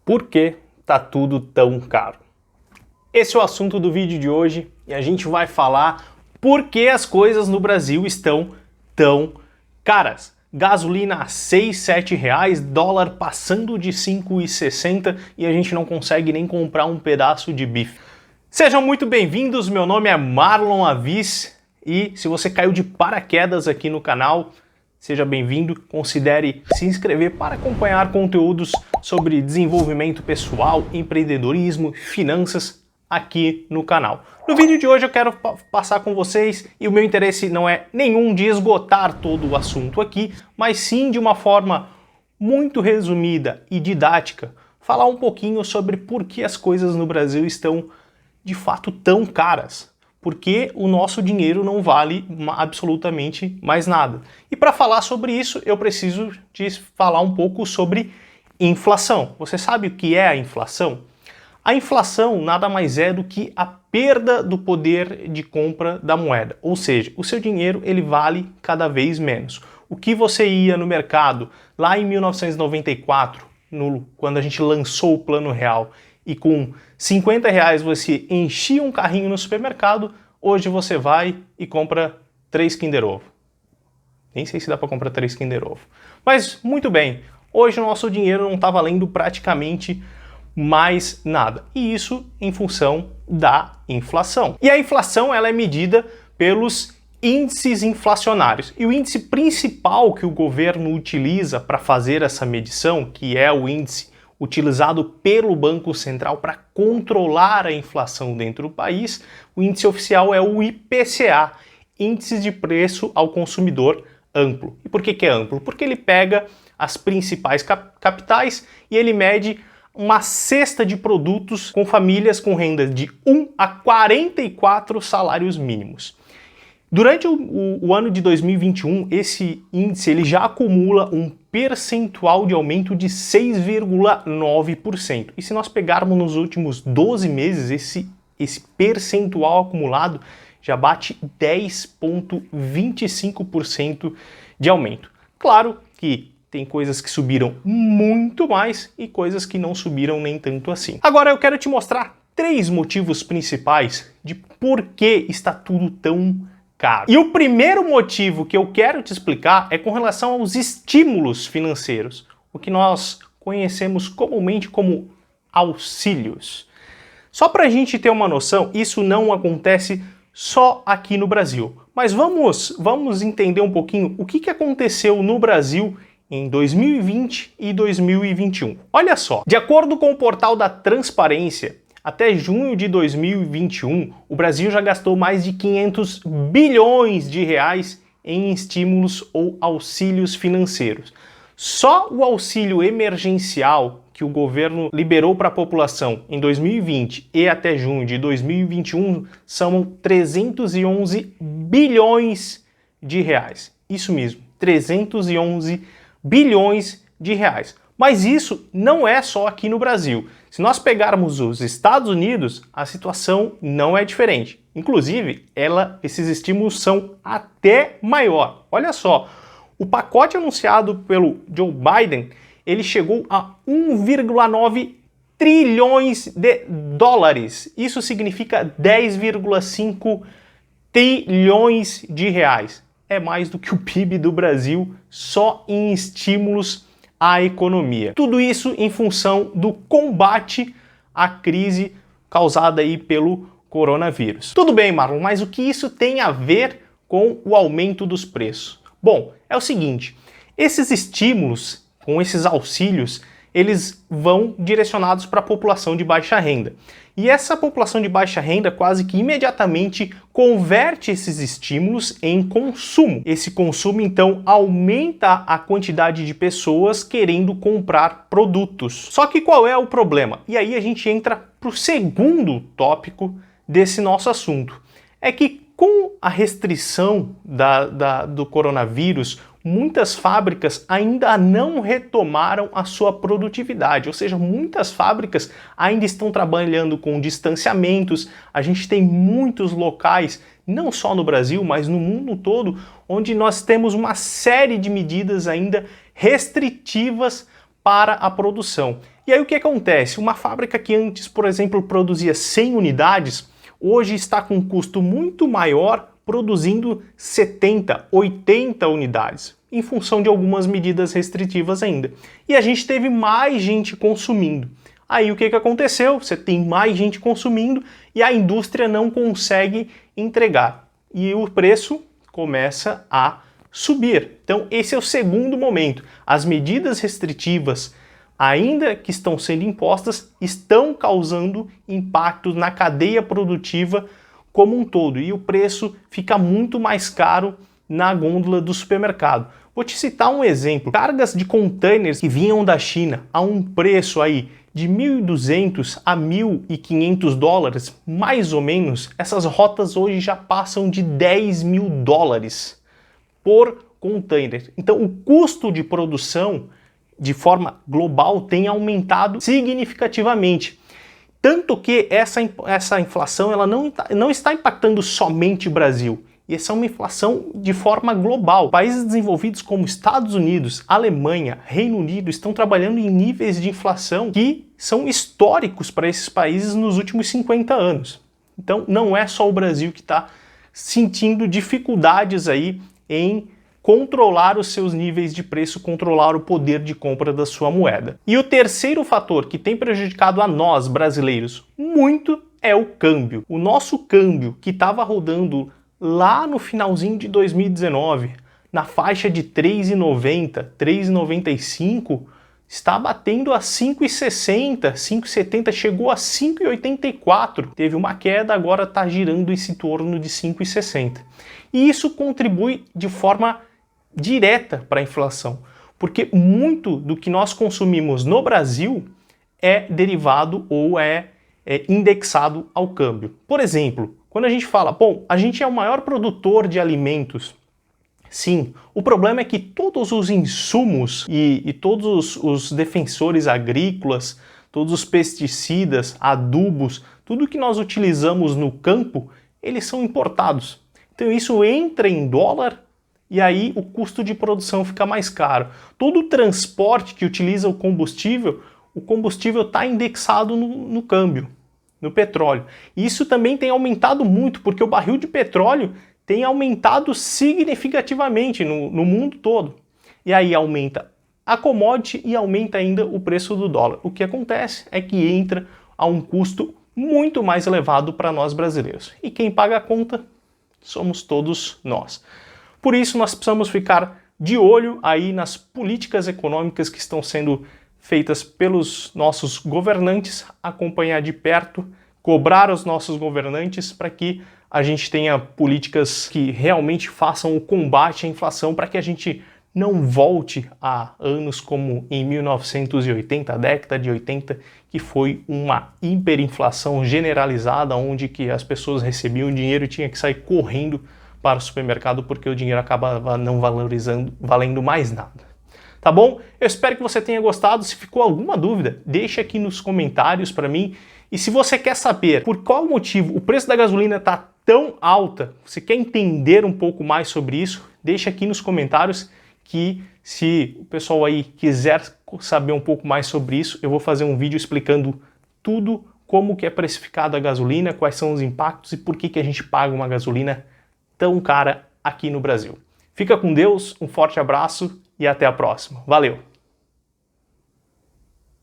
Por que tá tudo tão caro? Esse é o assunto do vídeo de hoje e a gente vai falar por que as coisas no Brasil estão tão caras. Gasolina a 6, 7 reais, dólar passando de 5,60 e a gente não consegue nem comprar um pedaço de bife. Sejam muito bem-vindos, meu nome é Marlon Avis e se você caiu de paraquedas aqui no canal, seja bem-vindo, considere se inscrever para acompanhar conteúdos sobre desenvolvimento pessoal, empreendedorismo, finanças aqui no canal. No vídeo de hoje eu quero passar com vocês, e o meu interesse não é nenhum de esgotar todo o assunto aqui, mas sim de uma forma muito resumida e didática, falar um pouquinho sobre por que as coisas no Brasil estão de fato tão caras. Porque o nosso dinheiro não vale absolutamente mais nada. E para falar sobre isso, eu preciso te falar um pouco sobre inflação. Você sabe o que é a inflação? A inflação nada mais é do que a perda do poder de compra da moeda. Ou seja, o seu dinheiro ele vale cada vez menos. O que você ia no mercado lá em 1994, quando a gente lançou o Plano Real, e com 50 reais você enchia um carrinho no supermercado, hoje você vai e compra 3 Kinder Ovo. Nem sei se dá para comprar 3 Kinder Ovo. Mas, muito bem, hoje o nosso dinheiro não está valendo praticamente mais nada. E isso em função da inflação. E a inflação ela é medida pelos índices inflacionários. E o índice principal que o governo utiliza para fazer essa medição, que é o índice utilizado pelo Banco Central para controlar a inflação dentro do país, o índice oficial é o IPCA, Índice de Preço ao Consumidor Amplo. E por que é amplo? Porque ele pega as principais capitais e ele mede uma cesta de produtos com famílias com renda de 1 a 44 salários mínimos. Durante o ano de 2021, esse índice ele já acumula um percentual de aumento de 6,9%. E se nós pegarmos nos últimos 12 meses, esse percentual acumulado já bate 10,25% de aumento. Claro que tem coisas que subiram muito mais e coisas que não subiram nem tanto assim. Agora eu quero te mostrar 3 motivos principais de por que está tudo tão caro. E o primeiro motivo que eu quero te explicar é com relação aos estímulos financeiros, o que nós conhecemos comumente como auxílios. Só para a gente ter uma noção, isso não acontece só aqui no Brasil. Mas vamos entender um pouquinho o que aconteceu no Brasil em 2020 e 2021. Olha só, de acordo com o portal da Transparência, até junho de 2021, o Brasil já gastou mais de 500 bilhões de reais em estímulos ou auxílios financeiros. Só o auxílio emergencial que o governo liberou para a população em 2020 e até junho de 2021 são 311 bilhões de reais. Isso mesmo, 311 bilhões de reais. Mas isso não é só aqui no Brasil. Se nós pegarmos os Estados Unidos, a situação não é diferente. Inclusive, esses estímulos são até maior. Olha só, o pacote anunciado pelo Joe Biden, ele chegou a 1,9 trilhões de dólares. Isso significa 10,5 trilhões de reais. É mais do que o PIB do Brasil só em estímulos à economia. Tudo isso em função do combate à crise causada aí pelo coronavírus. Tudo bem, Marlon, mas o que isso tem a ver com o aumento dos preços? Bom, é o seguinte, esses estímulos, com esses auxílios, eles vão direcionados para a população de baixa renda. E essa população de baixa renda quase que imediatamente converte esses estímulos em consumo. Esse consumo, então, aumenta a quantidade de pessoas querendo comprar produtos. Só que qual é o problema? E aí a gente entra para o segundo tópico desse nosso assunto. É que com a restrição do coronavírus, muitas fábricas ainda não retomaram a sua produtividade, ou seja, muitas fábricas ainda estão trabalhando com distanciamentos. A gente tem muitos locais, não só no Brasil, mas no mundo todo, onde nós temos uma série de medidas ainda restritivas para a produção. E aí o que acontece? Uma fábrica que antes, por exemplo, produzia 100 unidades, hoje está com um custo muito maior produzindo 70, 80 unidades, em função de algumas medidas restritivas ainda. E a gente teve mais gente consumindo. Aí o que aconteceu? Você tem mais gente consumindo e a indústria não consegue entregar. E o preço começa a subir. Então esse é o segundo momento. As medidas restritivas, ainda que estão sendo impostas, estão causando impactos na cadeia produtiva como um todo. E o preço fica muito mais caro na gôndola do supermercado. Vou te citar um exemplo. Cargas de containers que vinham da China a um preço aí de 1.200 a 1.500 dólares, mais ou menos, essas rotas hoje já passam de 10 mil dólares por container. Então o custo de produção de forma global tem aumentado significativamente. Tanto que essa inflação ela não está impactando somente o Brasil. E essa é uma inflação de forma global. Países desenvolvidos como Estados Unidos, Alemanha, Reino Unido estão trabalhando em níveis de inflação que são históricos para esses países nos últimos 50 anos. Então não é só o Brasil que está sentindo dificuldades aí em controlar os seus níveis de preço, controlar o poder de compra da sua moeda. E o terceiro fator que tem prejudicado a nós, brasileiros, muito é o câmbio. O nosso câmbio, que estava rodando lá no finalzinho de 2019, na faixa de 3,90, 3,95, está batendo a 5,60, 5,70, chegou a 5,84. Teve uma queda, agora está girando esse torno de 5,60. E isso contribui de forma direta para a inflação, porque muito do que nós consumimos no Brasil é derivado ou é indexado ao câmbio. Por exemplo, quando a gente fala, bom, a gente é o maior produtor de alimentos, sim, o problema é que todos os insumos e todos os defensores agrícolas, todos os pesticidas, adubos, tudo que nós utilizamos no campo, eles são importados. Então isso entra em dólar e aí o custo de produção fica mais caro. Todo o transporte que utiliza o combustível está indexado no câmbio, no petróleo. E isso também tem aumentado muito, porque o barril de petróleo tem aumentado significativamente no mundo todo. E aí aumenta a commodity e aumenta ainda o preço do dólar. O que acontece é que entra a um custo muito mais elevado para nós brasileiros. E quem paga a conta somos todos nós. Por isso nós precisamos ficar de olho aí nas políticas econômicas que estão sendo feitas pelos nossos governantes, acompanhar de perto, cobrar os nossos governantes para que a gente tenha políticas que realmente façam o combate à inflação, para que a gente não volte a anos como em 1980, a década de 80, que foi uma hiperinflação generalizada, onde que as pessoas recebiam dinheiro e tinha que sair correndo para o supermercado porque o dinheiro acabava não valendo mais nada. Tá bom? Eu espero que você tenha gostado. Se ficou alguma dúvida, deixa aqui nos comentários para mim. E se você quer saber por qual motivo o preço da gasolina está tão alta, você quer entender um pouco mais sobre isso, deixa aqui nos comentários que se o pessoal aí quiser saber um pouco mais sobre isso, eu vou fazer um vídeo explicando tudo, como que é precificado a gasolina, quais são os impactos e por que a gente paga uma gasolina tão cara aqui no Brasil. Fica com Deus, um forte abraço e até a próxima. Valeu!